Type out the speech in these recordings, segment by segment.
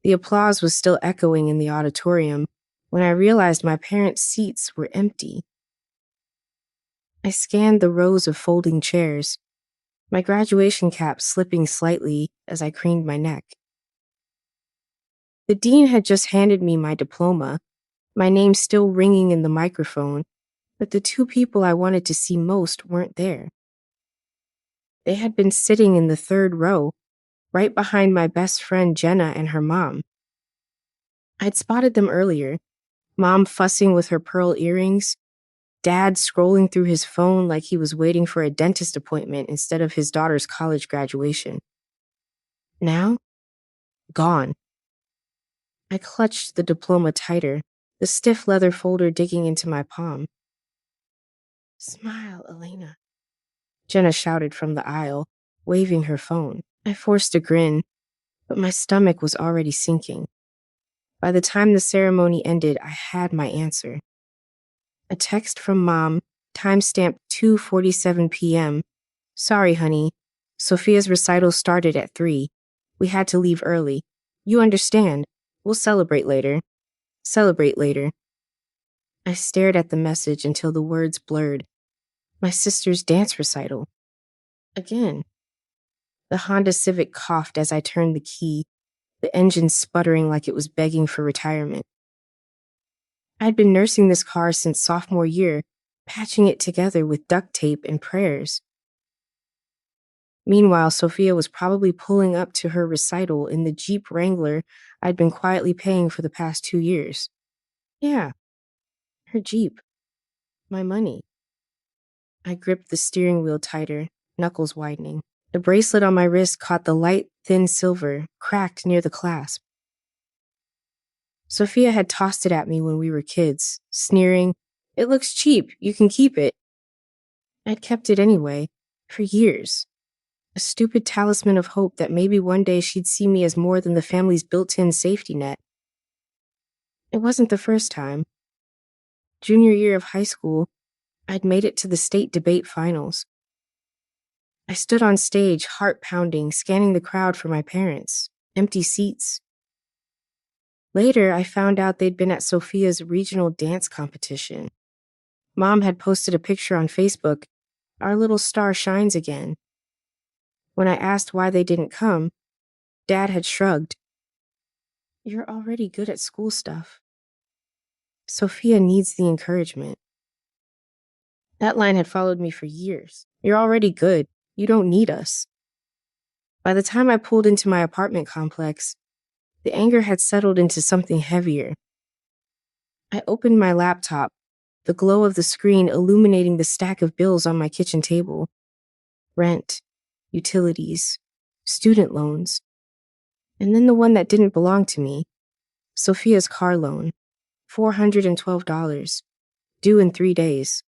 The applause was still echoing in the auditorium when I realized my parents' seats were empty. I scanned the rows of folding chairs, my graduation cap slipping slightly as I craned my neck. The dean had just handed me my diploma, my name still ringing in the microphone, but the two people I wanted to see most weren't there. They had been sitting in the third row, right behind my best friend Jenna and her mom. I'd spotted them earlier, Mom fussing with her pearl earrings, Dad scrolling through his phone like he was waiting for a dentist appointment instead of his daughter's college graduation. Now, gone. I clutched the diploma tighter, the stiff leather folder digging into my palm. "Smile, Elena," Jenna shouted from the aisle, waving her phone. I forced a grin, but my stomach was already sinking. By the time the ceremony ended, I had my answer. A text from Mom, timestamped 2:47 p.m. "Sorry, honey. Sofia's recital started at 3. We had to leave early. You understand. We'll celebrate later. Celebrate later." I stared at the message until the words blurred. My sister's dance recital. Again. The Honda Civic coughed as I turned the key, the engine sputtering like it was begging for retirement. I'd been nursing this car since sophomore year, patching it together with duct tape and prayers. Meanwhile, Sofia was probably pulling up to her recital in the Jeep Wrangler I'd been quietly paying for the past 2 years. Yeah, her Jeep. My money. I gripped the steering wheel tighter, knuckles widening. The bracelet on my wrist caught the light, thin silver, cracked near the clasp. Sofia had tossed it at me when we were kids, sneering, "It looks cheap, you can keep it." I'd kept it anyway, for years. A stupid talisman of hope that maybe one day she'd see me as more than the family's built-in safety net. It wasn't the first time. Junior year of high school, I'd made it to the state debate finals. I stood on stage, heart pounding, scanning the crowd for my parents. Empty seats. Later, I found out they'd been at Sofia's regional dance competition. Mom had posted a picture on Facebook, "Our little star shines again." When I asked why they didn't come, Dad had shrugged. "You're already good at school stuff. Sofia needs the encouragement." That line had followed me for years. "You're already good. You don't need us." By the time I pulled into my apartment complex, the anger had settled into something heavier. I opened my laptop, the glow of the screen illuminating the stack of bills on my kitchen table. Rent, utilities, student loans, and then the one that didn't belong to me, Sofia's car loan, $412, due in 3 days.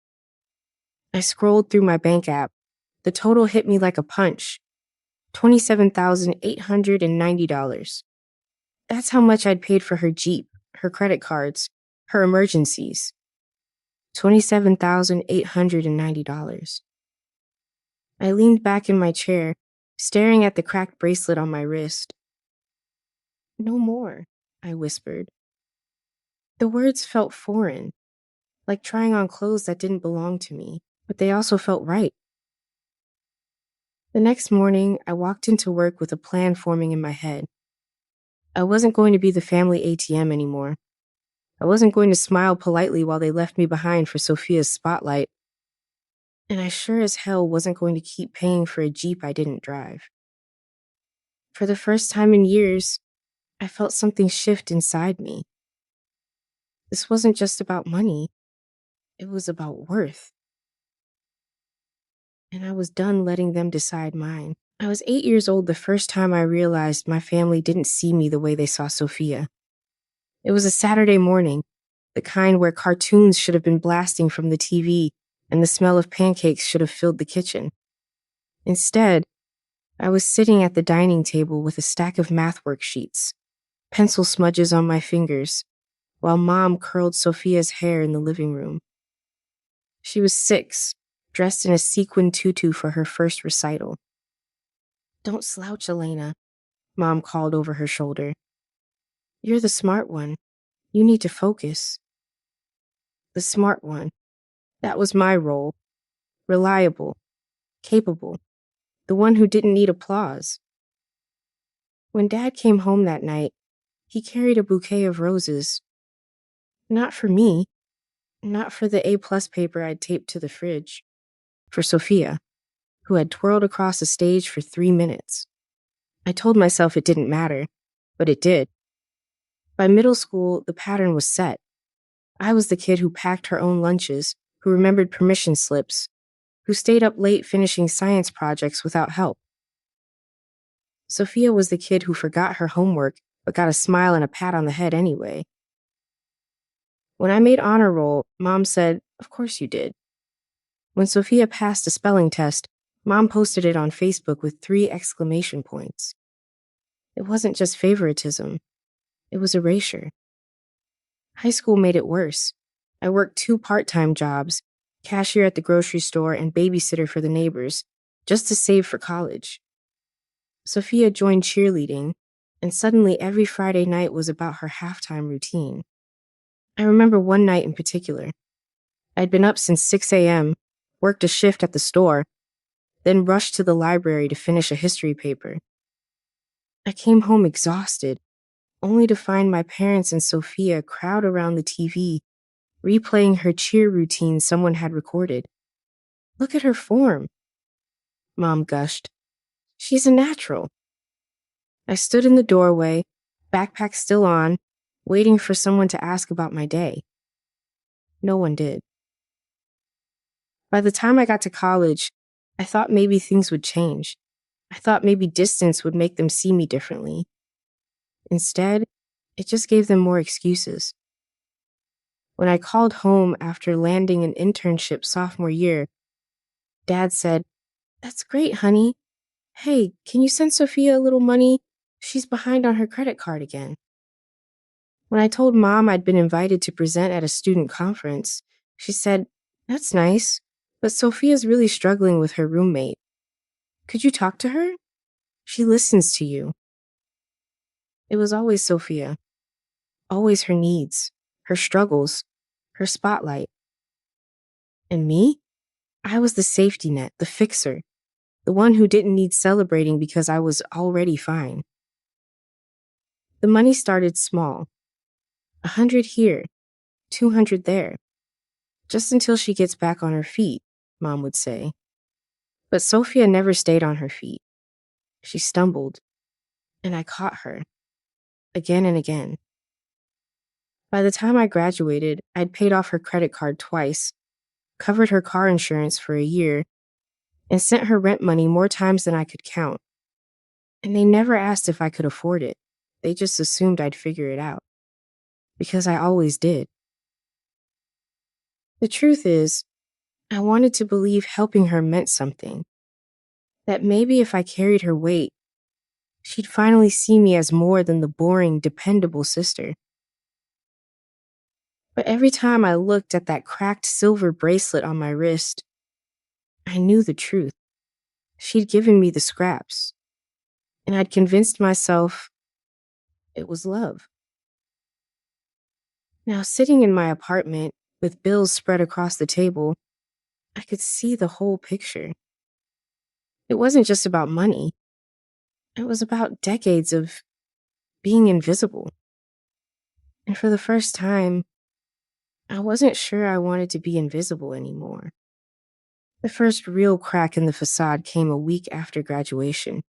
I scrolled through my bank app. The total hit me like a punch, $27,890. That's how much I'd paid for her Jeep, her credit cards, her emergencies. $27,890. I leaned back in my chair, staring at the cracked bracelet on my wrist. "No more," I whispered. The words felt foreign, like trying on clothes that didn't belong to me, but they also felt right. The next morning, I walked into work with a plan forming in my head. I wasn't going to be the family ATM anymore. I wasn't going to smile politely while they left me behind for Sofia's spotlight. And I sure as hell wasn't going to keep paying for a Jeep I didn't drive. For the first time in years, I felt something shift inside me. This wasn't just about money. It was about worth. And I was done letting them decide mine. I was 8 years old the first time I realized my family didn't see me the way they saw Sofia. It was a Saturday morning, the kind where cartoons should have been blasting from the TV and the smell of pancakes should have filled the kitchen. Instead, I was sitting at the dining table with a stack of math worksheets, pencil smudges on my fingers, while Mom curled Sofia's hair in the living room. She was 6, dressed in a sequin tutu for her first recital. "Don't slouch, Elena," Mom called over her shoulder. You're the smart one. You need to focus. The smart one. That was my role. Reliable. Capable. The one who didn't need applause. When Dad came home that night, he carried a bouquet of roses. Not for me. Not for the A-plus paper I'd taped to the fridge. For Sofia, who had twirled across the stage for 3 minutes. I told myself it didn't matter, but it did. By middle school, the pattern was set. I was the kid who packed her own lunches, who remembered permission slips, who stayed up late finishing science projects without help. Sofia was the kid who forgot her homework but got a smile and a pat on the head anyway. When I made honor roll, Mom said, "Of course you did." When Sofia passed a spelling test, Mom posted it on Facebook with 3 exclamation points. It wasn't just favoritism. It was erasure. High school made it worse. I worked 2 part-time jobs, cashier at the grocery store and babysitter for the neighbors, just to save for college. Sofia joined cheerleading, and suddenly every Friday night was about her halftime routine. I remember one night in particular. I'd been up since 6 a.m., worked a shift at the store, then rushed to the library to finish a history paper. I came home exhausted, only to find my parents and Sofia crowd around the TV, replaying her cheer routine someone had recorded. "Look at her form," Mom gushed. "She's a natural." I stood in the doorway, backpack still on, waiting for someone to ask about my day. No one did. By the time I got to college, I thought maybe things would change. I thought maybe distance would make them see me differently. Instead, it just gave them more excuses. When I called home after landing an internship sophomore year, Dad said, "That's great, honey. Hey, can you send Sofia a little money? She's behind on her credit card again." When I told Mom I'd been invited to present at a student conference, she said, "That's nice, but Sofia's really struggling with her roommate. Could you talk to her? She listens to you." It was always Sofia, always her needs, her struggles, her spotlight. And me? I was the safety net, the fixer, the one who didn't need celebrating because I was already fine. The money started small. 100 here, 200 there. Just until she gets back on her feet, Mom would say. But Sofia never stayed on her feet. She stumbled, and I caught her, again and again. By the time I graduated, I'd paid off her credit card twice, covered her car insurance for a year, and sent her rent money more times than I could count. And they never asked if I could afford it. They just assumed I'd figure it out. Because I always did. The truth is, I wanted to believe helping her meant something. That maybe if I carried her weight, she'd finally see me as more than the boring, dependable sister. But every time I looked at that cracked silver bracelet on my wrist, I knew the truth. She'd given me the scraps, and I'd convinced myself it was love. Now, sitting in my apartment, with bills spread across the table, I could see the whole picture. It wasn't just about money. It was about decades of being invisible. And for the first time, I wasn't sure I wanted to be invisible anymore. The first real crack in the facade came a week after graduation.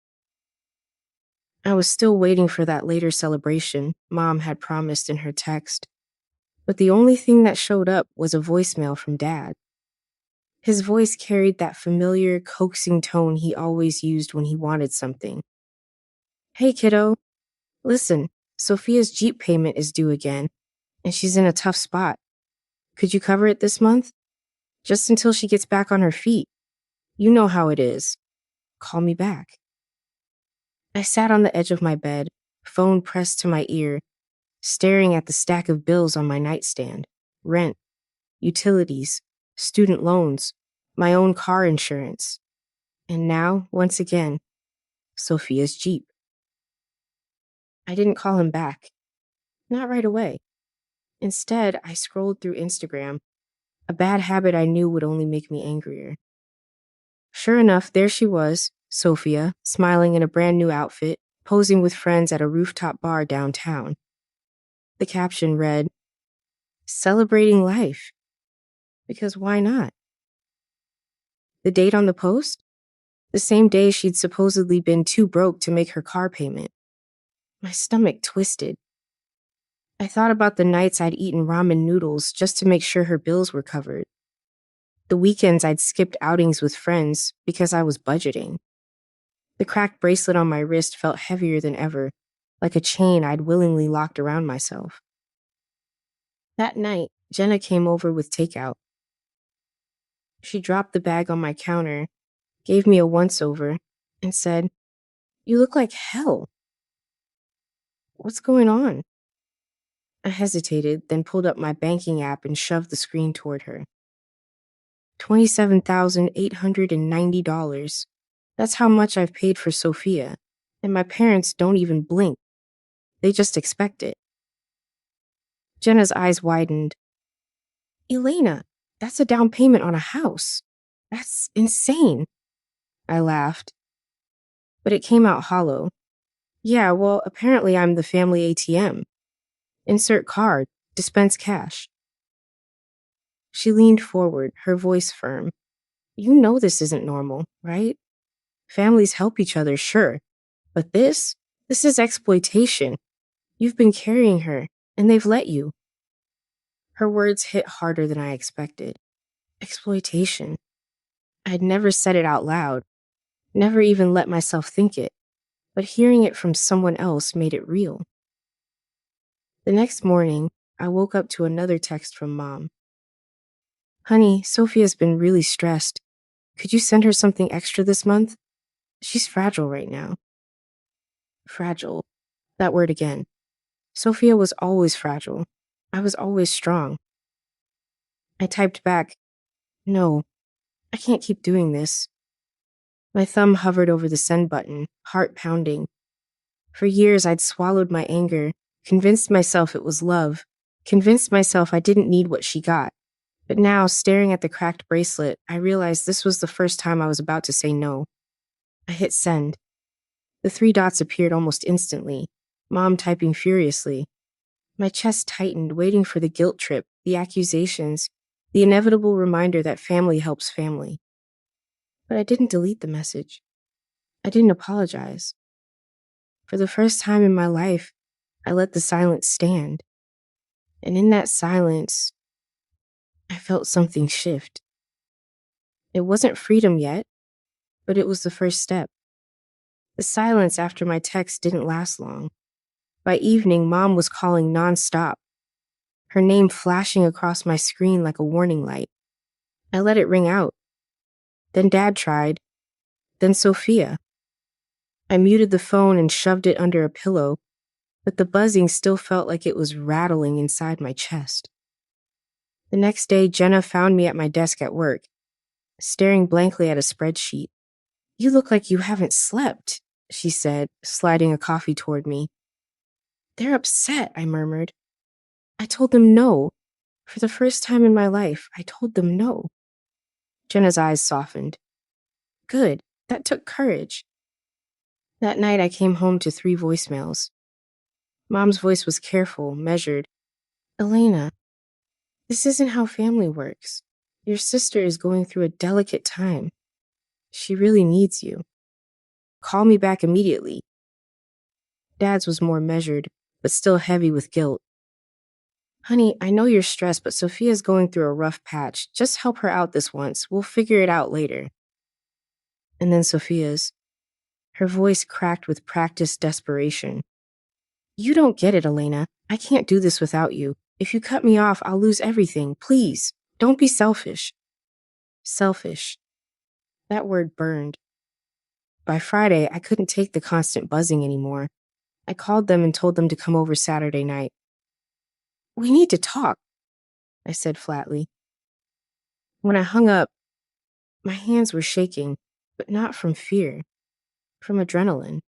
I was still waiting for that later celebration Mom had promised in her text, but the only thing that showed up was a voicemail from Dad. His voice carried that familiar, coaxing tone he always used when he wanted something. "Hey, kiddo. Listen, Sofia's Jeep payment is due again, and she's in a tough spot. Could you cover it this month? Just until she gets back on her feet. You know how it is. Call me back." I sat on the edge of my bed, phone pressed to my ear, staring at the stack of bills on my nightstand. Rent, utilities, student loans, my own car insurance. And now, once again, Sofia's Jeep. I didn't call him back. Not right away. Instead, I scrolled through Instagram, a bad habit I knew would only make me angrier. Sure enough, there she was, Sofia, smiling in a brand new outfit, posing with friends at a rooftop bar downtown. The caption read, "Celebrating life." Because why not? The date on the post? The same day she'd supposedly been too broke to make her car payment. My stomach twisted. I thought about the nights I'd eaten ramen noodles just to make sure her bills were covered. The weekends I'd skipped outings with friends because I was budgeting. The cracked bracelet on my wrist felt heavier than ever, like a chain I'd willingly locked around myself. That night, Jenna came over with takeout. She dropped the bag on my counter, gave me a once-over, and said, "You look like hell." What's going on? I hesitated, then pulled up my banking app and shoved the screen toward her. $27,890. That's how much I've paid for Sofia, and my parents don't even blink. They just expect it. Jenna's eyes widened. "Elena, that's a down payment on a house. That's insane." I laughed, but it came out hollow. "Yeah, well, apparently I'm the family ATM. Insert card, dispense cash." She leaned forward, her voice firm. "You know this isn't normal, right? Families help each other, sure. But this is exploitation. You've been carrying her, and they've let you." Her words hit harder than I expected. Exploitation. I'd never said it out loud, never even let myself think it, but hearing it from someone else made it real. The next morning, I woke up to another text from Mom. "Honey, Sophia's been really stressed. Could you send her something extra this month? She's fragile right now." Fragile. That word again. Sofia was always fragile. I was always strong. I typed back, "No, I can't keep doing this." My thumb hovered over the send button, heart pounding. For years, I'd swallowed my anger, convinced myself it was love, convinced myself I didn't need what she got. But now, staring at the cracked bracelet, I realized this was the first time I was about to say no. I hit send. The 3 dots appeared almost instantly, Mom typing furiously. My chest tightened, waiting for the guilt trip, the accusations, the inevitable reminder that family helps family. But I didn't delete the message. I didn't apologize. For the first time in my life, I let the silence stand. And in that silence, I felt something shift. It wasn't freedom yet, but it was the first step. The silence after my text didn't last long. By evening, Mom was calling nonstop, her name flashing across my screen like a warning light. I let it ring out. Then Dad tried. Then Sofia. I muted the phone and shoved it under a pillow, but the buzzing still felt like it was rattling inside my chest. The next day, Jenna found me at my desk at work, staring blankly at a spreadsheet. "You look like you haven't slept," she said, sliding a coffee toward me. "They're upset," I murmured. "I told them no. For the first time in my life, I told them no." Jenna's eyes softened. "Good. That took courage." That night, I came home to 3 voicemails. Mom's voice was careful, measured. "Elena, this isn't how family works. Your sister is going through a delicate time. She really needs you. Call me back immediately." Dad's was more measured, but still heavy with guilt. "Honey, I know you're stressed, but Sophia's going through a rough patch. Just help her out this once. We'll figure it out later." And then Sophia's. Her voice cracked with practiced desperation. "You don't get it, Elena. I can't do this without you. If you cut me off, I'll lose everything. Please, don't be selfish." Selfish. That word burned. By Friday, I couldn't take the constant buzzing anymore. I called them and told them to come over Saturday night. "We need to talk," I said flatly. When I hung up, my hands were shaking, but not from fear, from adrenaline.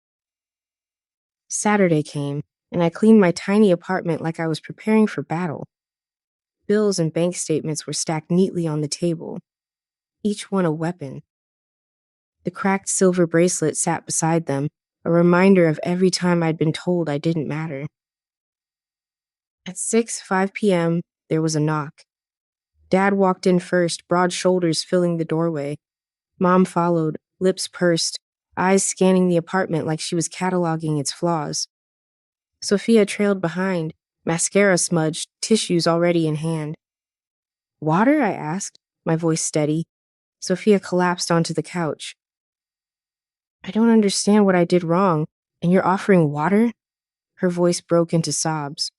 Saturday came, and I cleaned my tiny apartment like I was preparing for battle. Bills and bank statements were stacked neatly on the table, each one a weapon. The cracked silver bracelet sat beside them, a reminder of every time I'd been told I didn't matter. At 5 p.m., there was a knock. Dad walked in first, broad shoulders filling the doorway. Mom followed, lips pursed, eyes scanning the apartment like she was cataloging its flaws. Sofia trailed behind, mascara smudged, tissues already in hand. "Water?" I asked, my voice steady. Sofia collapsed onto the couch. "I don't understand what I did wrong, and you're offering water?" Her voice broke into sobs.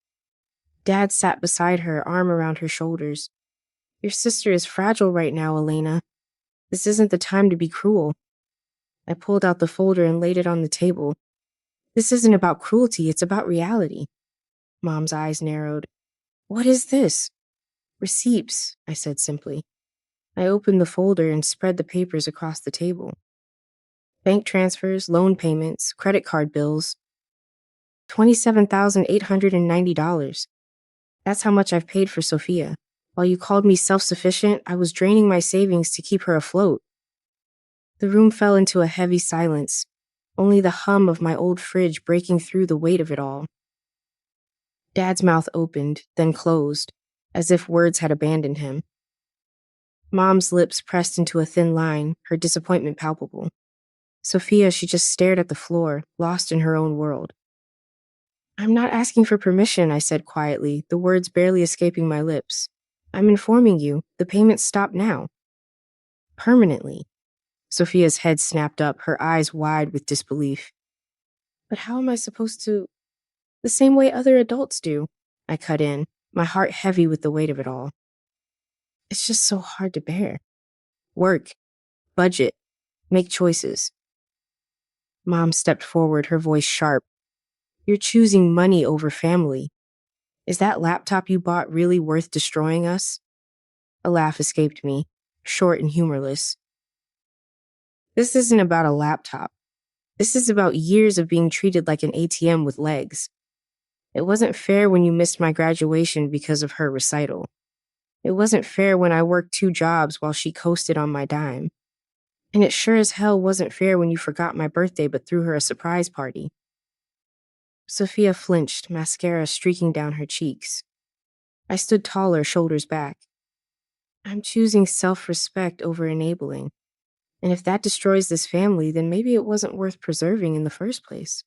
Dad sat beside her, arm around her shoulders. "Your sister is fragile right now, Elena. This isn't the time to be cruel." I pulled out the folder and laid it on the table. "This isn't about cruelty, it's about reality." Mom's eyes narrowed. "What is this?" "Receipts," I said simply. I opened the folder and spread the papers across the table. Bank transfers, loan payments, credit card bills. $27,890. That's how much I've paid for Sofia. While you called me self-sufficient, I was draining my savings to keep her afloat. The room fell into a heavy silence, only the hum of my old fridge breaking through the weight of it all. Dad's mouth opened, then closed, as if words had abandoned him. Mom's lips pressed into a thin line, her disappointment palpable. Sofia, she just stared at the floor, lost in her own world. "I'm not asking for permission," I said quietly, the words barely escaping my lips. "I'm informing you, the payments stop now." "Permanently." Sofia's head snapped up, her eyes wide with disbelief. "But how am I supposed to—" "The same way other adults do," I cut in, my heart heavy with the weight of it all. "It's just so hard to bear. Work, budget, make choices." Mom stepped forward, her voice sharp. "You're choosing money over family. Is that laptop you bought really worth destroying us?" A laugh escaped me, short and humorless. "This isn't about a laptop. This is about years of being treated like an ATM with legs. It wasn't fair when you missed my graduation because of her recital. It wasn't fair when I worked 2 jobs while she coasted on my dime. And it sure as hell wasn't fair when you forgot my birthday but threw her a surprise party." Sofia flinched, mascara streaking down her cheeks. I stood taller, shoulders back. "I'm choosing self-respect over enabling. And if that destroys this family, then maybe it wasn't worth preserving in the first place."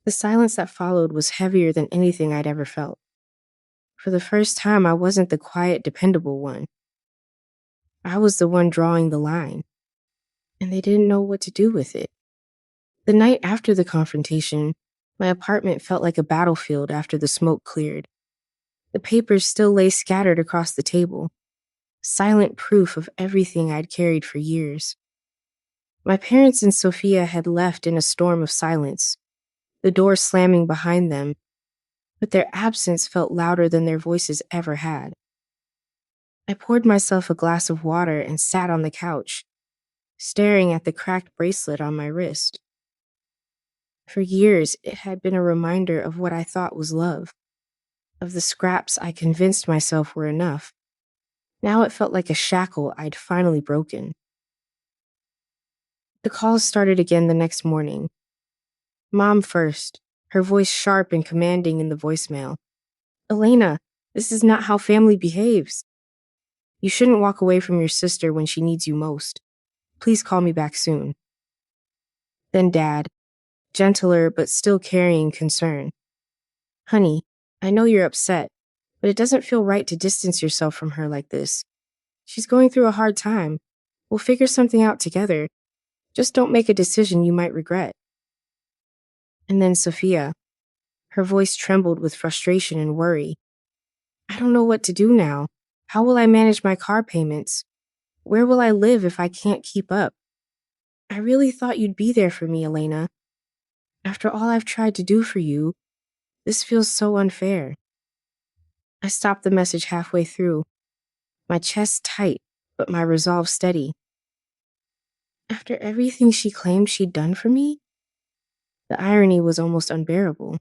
The silence that followed was heavier than anything I'd ever felt. For the first time, I wasn't the quiet, dependable one. I was the one drawing the line. And they didn't know what to do with it. The night after the confrontation, my apartment felt like a battlefield after the smoke cleared. The papers still lay scattered across the table, silent proof of everything I'd carried for years. My parents and Sofia had left in a storm of silence, the door slamming behind them, but their absence felt louder than their voices ever had. I poured myself a glass of water and sat on the couch, staring at the cracked bracelet on my wrist. For years, it had been a reminder of what I thought was love, of the scraps I convinced myself were enough. Now it felt like a shackle I'd finally broken. The calls started again the next morning. Mom first, her voice sharp and commanding in the voicemail. "Elena, this is not how family behaves. You shouldn't walk away from your sister when she needs you most. Please call me back soon." Then Dad, gentler but still carrying concern. "Honey, I know you're upset, but it doesn't feel right to distance yourself from her like this. She's going through a hard time. We'll figure something out together. Just don't make a decision you might regret." And then Sofia. Her voice trembled with frustration and worry. "I don't know what to do now. How will I manage my car payments? Where will I live if I can't keep up? I really thought you'd be there for me, Elena. After all I've tried to do for you, this feels so unfair." I stopped the message halfway through, my chest tight, but my resolve steady. After everything she claimed she'd done for me? The irony was almost unbearable.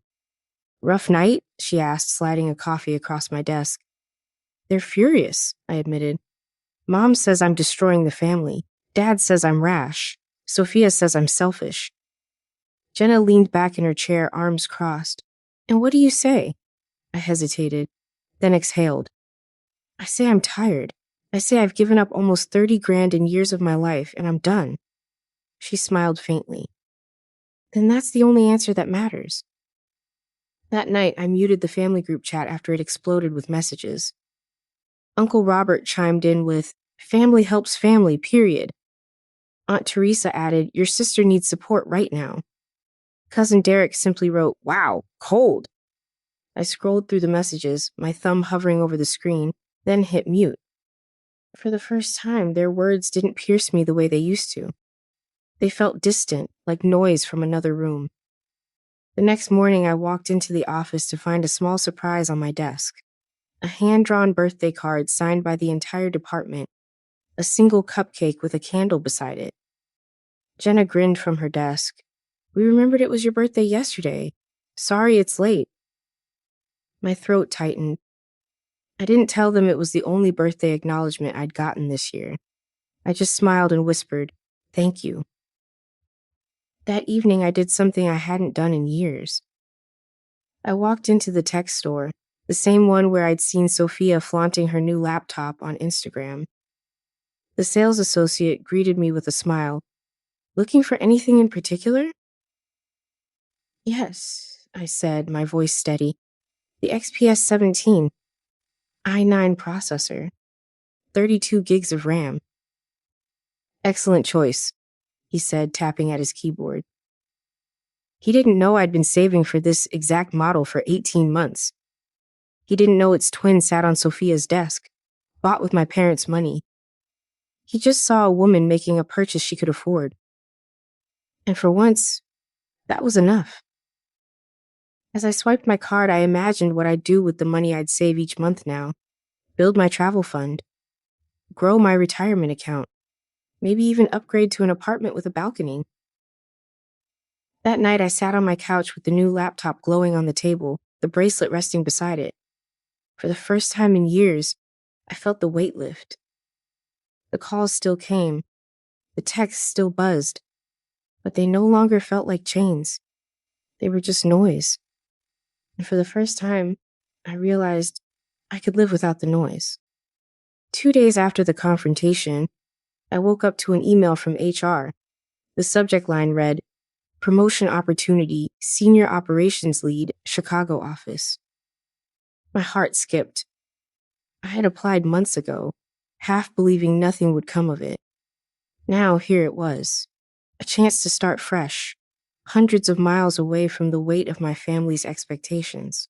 Rough night? She asked, sliding a coffee across my desk. They're furious, I admitted. Mom says I'm destroying the family. Dad says I'm rash. Sofia says I'm selfish. Jenna leaned back in her chair, arms crossed. And what do you say? I hesitated, then exhaled. I say I'm tired. I say I've given up almost 30 grand in years of my life, and I'm done. She smiled faintly. Then that's the only answer that matters. That night, I muted the family group chat after it exploded with messages. Uncle Robert chimed in with, "Family helps family, period." Aunt Teresa added, "Your sister needs support right now." Cousin Derek simply wrote, "Wow, cold." I scrolled through the messages, my thumb hovering over the screen, then hit mute. For the first time, their words didn't pierce me the way they used to. They felt distant, like noise from another room. The next morning, I walked into the office to find a small surprise on my desk. A hand-drawn birthday card signed by the entire department, a single cupcake with a candle beside it. Jenna grinned from her desk. "We remembered it was your birthday yesterday. Sorry it's late." My throat tightened. I didn't tell them it was the only birthday acknowledgement I'd gotten this year. I just smiled and whispered, "Thank you." That evening, I did something I hadn't done in years. I walked into the tech store, the same one where I'd seen Sofia flaunting her new laptop on Instagram. The sales associate greeted me with a smile. "Looking for anything in particular?" "Yes," I said, my voice steady. "The XPS 17, i9 processor, 32 gigs of RAM." "Excellent choice," he said, tapping at his keyboard. He didn't know I'd been saving for this exact model for 18 months. He didn't know its twin sat on Sofia's desk, bought with my parents' money. He just saw a woman making a purchase she could afford. And for once, that was enough. As I swiped my card, I imagined what I'd do with the money I'd save each month now. Build my travel fund. Grow my retirement account. Maybe even upgrade to an apartment with a balcony. That night, I sat on my couch with the new laptop glowing on the table, the bracelet resting beside it. For the first time in years, I felt the weight lift. The calls still came. The texts still buzzed. But they no longer felt like chains. They were just noise. And for the first time, I realized I could live without the noise. 2 days after the confrontation, I woke up to an email from HR. The subject line read, "Promotion opportunity, Senior Operations Lead, Chicago office." My heart skipped. I had applied months ago, half believing nothing would come of it. Now here it was, a chance to start fresh, hundreds of miles away from the weight of my family's expectations.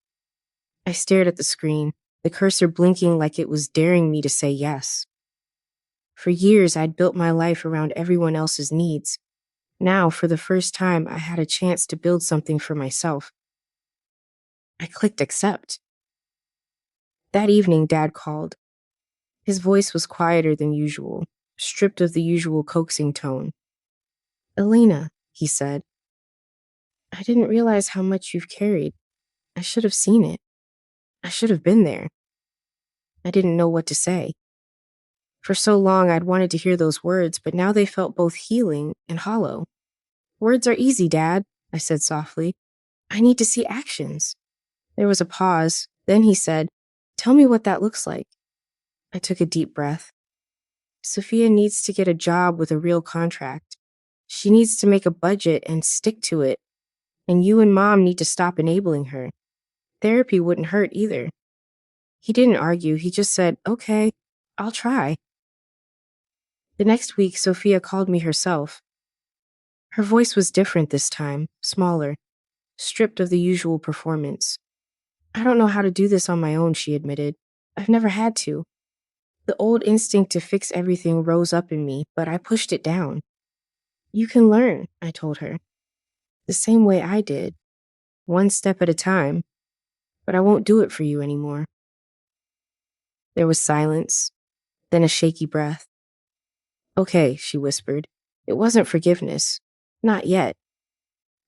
I stared at the screen, the cursor blinking like it was daring me to say yes. For years, I'd built my life around everyone else's needs. Now, for the first time, I had a chance to build something for myself. I clicked accept. That evening, Dad called. His voice was quieter than usual, stripped of the usual coaxing tone. "Elena," he said, "I didn't realize how much you've carried. I should have seen it. I should have been there." I didn't know what to say. For so long, I'd wanted to hear those words, but now they felt both healing and hollow. "Words are easy, Dad," I said softly. "I need to see actions." There was a pause. Then he said, "Tell me what that looks like." I took a deep breath. "Sofia needs to get a job with a real contract. She needs to make a budget and stick to it. And you and Mom need to stop enabling her. Therapy wouldn't hurt either." He didn't argue. He just said, "Okay, I'll try." The next week, Sofia called me herself. Her voice was different this time, smaller, stripped of the usual performance. "I don't know how to do this on my own," she admitted. "I've never had to." The old instinct to fix everything rose up in me, but I pushed it down. "You can learn," I told her. "The same way I did. One step at a time. But I won't do it for you anymore." There was silence, then a shaky breath. "Okay," she whispered. It wasn't forgiveness. Not yet.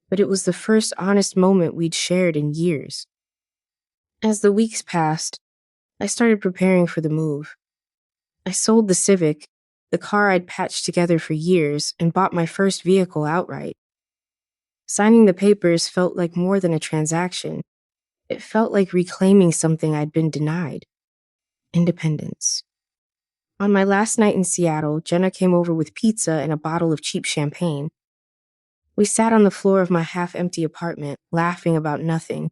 But it was the first honest moment we'd shared in years. As the weeks passed, I started preparing for the move. I sold the Civic, the car I'd patched together for years, and bought my first vehicle outright. Signing the papers felt like more than a transaction. It felt like reclaiming something I'd been denied: independence. On my last night in Seattle, Jenna came over with pizza and a bottle of cheap champagne. We sat on the floor of my half-empty apartment, laughing about nothing,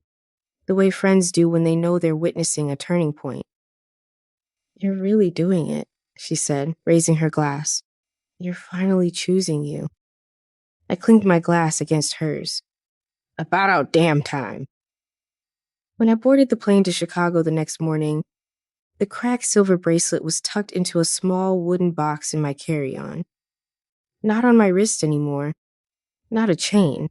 the way friends do when they know they're witnessing a turning point. "You're really doing it," she said, raising her glass. "You're finally choosing you." I clinked my glass against hers. "About our damn time." When I boarded the plane to Chicago the next morning, the cracked silver bracelet was tucked into a small wooden box in my carry-on. Not on my wrist anymore, not a chain,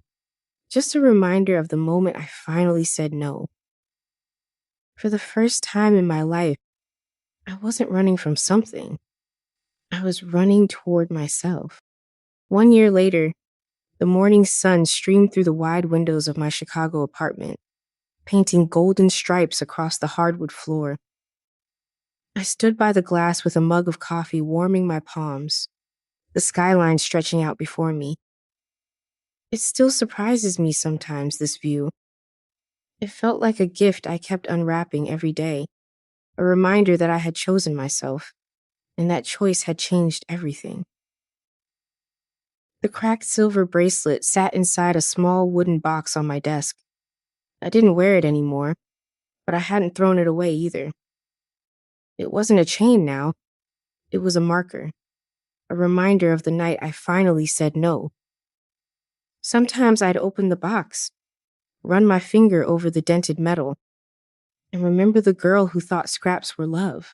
just a reminder of the moment I finally said no. For the first time in my life, I wasn't running from something. I was running toward myself. 1 year later, the morning sun streamed through the wide windows of my Chicago apartment, painting golden stripes across the hardwood floor. I stood by the glass with a mug of coffee warming my palms, the skyline stretching out before me. It still surprises me sometimes, this view. It felt like a gift I kept unwrapping every day, a reminder that I had chosen myself, and that choice had changed everything. The cracked silver bracelet sat inside a small wooden box on my desk. I didn't wear it anymore, but I hadn't thrown it away either. It wasn't a chain now. It was a marker, a reminder of the night I finally said no. Sometimes I'd open the box, run my finger over the dented metal, and remember the girl who thought scraps were love.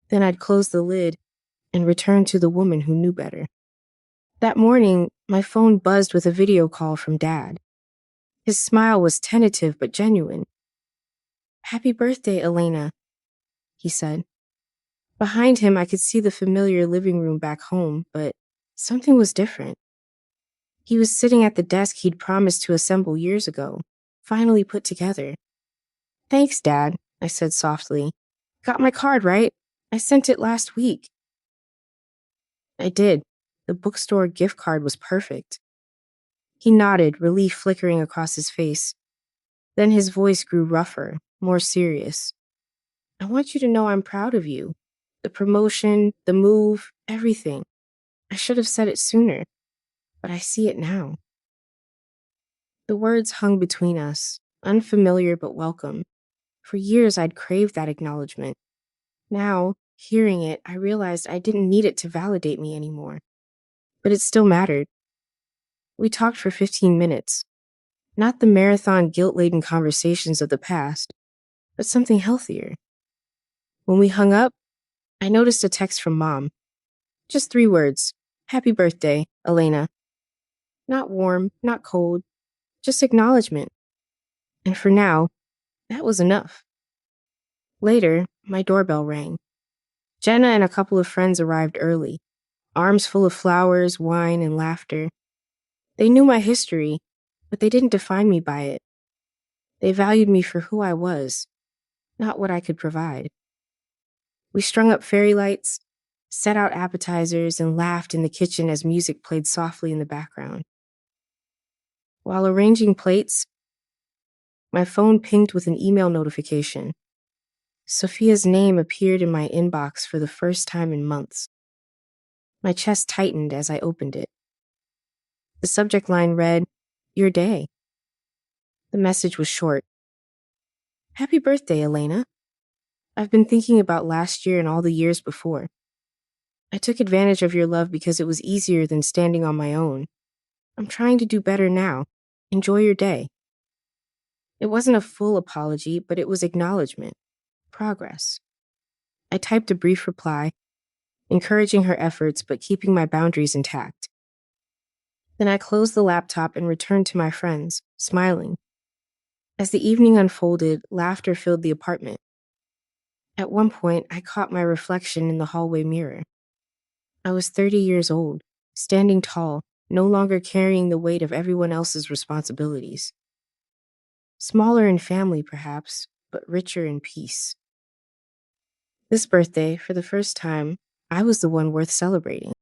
Then I'd close the lid and return to the woman who knew better. That morning, my phone buzzed with a video call from Dad. His smile was tentative but genuine. "Happy birthday, Elena," he said. Behind him, I could see the familiar living room back home, but something was different. He was sitting at the desk he'd promised to assemble years ago, finally put together. "Thanks, Dad," I said softly. "Got my card, right? I sent it last week." I did. The bookstore gift card was perfect. He nodded, relief flickering across his face. Then his voice grew rougher, more serious. "I want you to know I'm proud of you. The promotion, the move, everything. I should have said it sooner, but I see it now." The words hung between us, unfamiliar but welcome. For years I'd craved that acknowledgement. Now, hearing it, I realized I didn't need it to validate me anymore. But it still mattered. We talked for 15 minutes. Not the marathon guilt-laden conversations of the past, but something healthier. When we hung up, I noticed a text from Mom. Just 3 words. "Happy birthday, Elena." Not warm, not cold, just acknowledgement. And for now, that was enough. Later, my doorbell rang. Jenna and a couple of friends arrived early, arms full of flowers, wine, and laughter. They knew my history, but they didn't define me by it. They valued me for who I was, not what I could provide. We strung up fairy lights, set out appetizers, and laughed in the kitchen as music played softly in the background. While arranging plates, my phone pinged with an email notification. Sofia's name appeared in my inbox for the first time in months. My chest tightened as I opened it. The subject line read, "Your day." The message was short. "Happy birthday, Elena. I've been thinking about last year and all the years before. I took advantage of your love because it was easier than standing on my own. I'm trying to do better now. Enjoy your day." It wasn't a full apology, but it was acknowledgement, progress. I typed a brief reply, encouraging her efforts but keeping my boundaries intact. Then I closed the laptop and returned to my friends, smiling. As the evening unfolded, laughter filled the apartment. At one point, I caught my reflection in the hallway mirror. I was 30 years old, standing tall, no longer carrying the weight of everyone else's responsibilities. Smaller in family, perhaps, but richer in peace. This birthday, for the first time, I was the one worth celebrating.